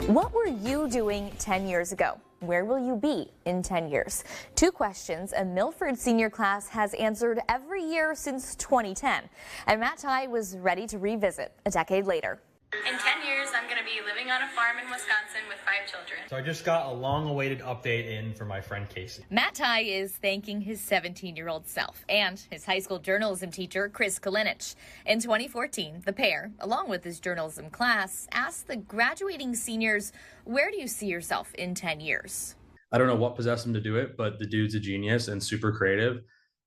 What were you doing 10 years ago? Where will you be in 10 years? Two questions a Milford senior class has answered every year since 2010. And Matt was ready to revisit a decade later. In 10 years, I'm going to be living on a farm in Wisconsin with 5 children. So I just got a long-awaited update in for my friend Casey. Matt is thanking his 17-year-old self and his high school journalism teacher, Chris Kalinich. In 2014, the pair, along with his journalism class, asked the graduating seniors, where do you see yourself in 10 years? I don't know what possessed him to do it, but the dude's a genius and super creative.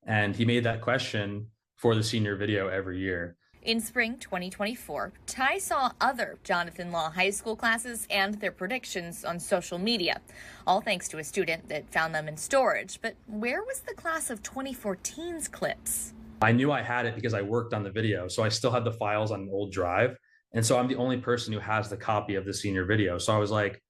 And he made that question for the senior video every year. In spring 2024, Ty saw other Jonathan Law high school classes and their predictions on social media, all thanks to a student that found them in storage. But where was the class of 2014's clips? I knew I had it because I worked on the video, so I still had the files on an old drive. And so I'm the only person who has the copy of the senior video. So I was like,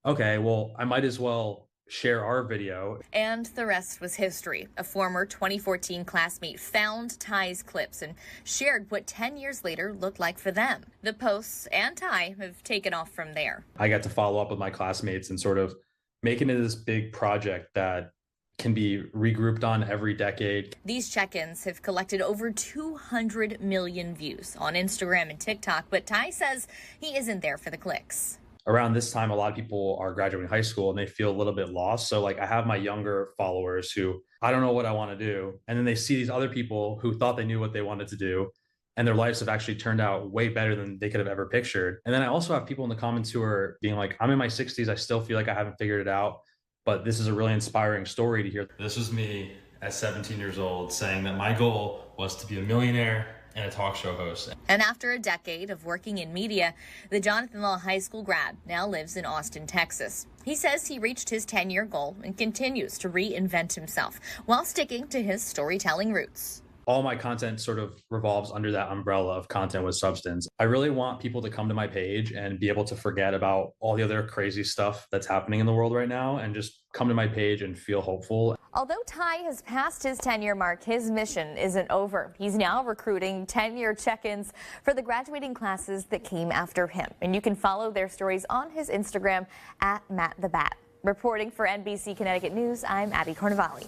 okay, well, I might as well share our video. And the rest was history. A former 2014 classmate found Ty's clips and shared what 10 years later looked like for them. The posts and Ty have taken off from there. I got to follow up with my classmates and sort of make it into this big project that can be regrouped on every decade. These check-ins have collected over 200 million views on Instagram and TikTok, but Ty says he isn't there for the clicks. Around this time, a lot of people are graduating high school and they feel a little bit lost. So like I have my younger followers who I don't know what I want to do. And then they see these other people who thought they knew what they wanted to do. And their lives have actually turned out way better than they could have ever pictured. And then I also have people in the comments who are being like, I'm in my 60s. I still feel like I haven't figured it out. But this is a really inspiring story to hear. This was me at 17 years old saying that my goal was to be a millionaire and a talk show host. And after a decade of working in media, the Jonathan Law High School grad now lives in Austin, Texas. He says he reached his 10-year goal and continues to reinvent himself while sticking to his storytelling roots. All my content sort of revolves under that umbrella of content with substance. I really want people to come to my page and be able to forget about all the other crazy stuff that's happening in the world right now and just come to my page and feel hopeful. Although Ty has passed his 10-year mark, his mission isn't over. He's now recruiting 10-year check-ins for the graduating classes that came after him. And you can follow their stories on his Instagram at MattTheBat. Reporting for NBC Connecticut News, I'm Abby Carnevale.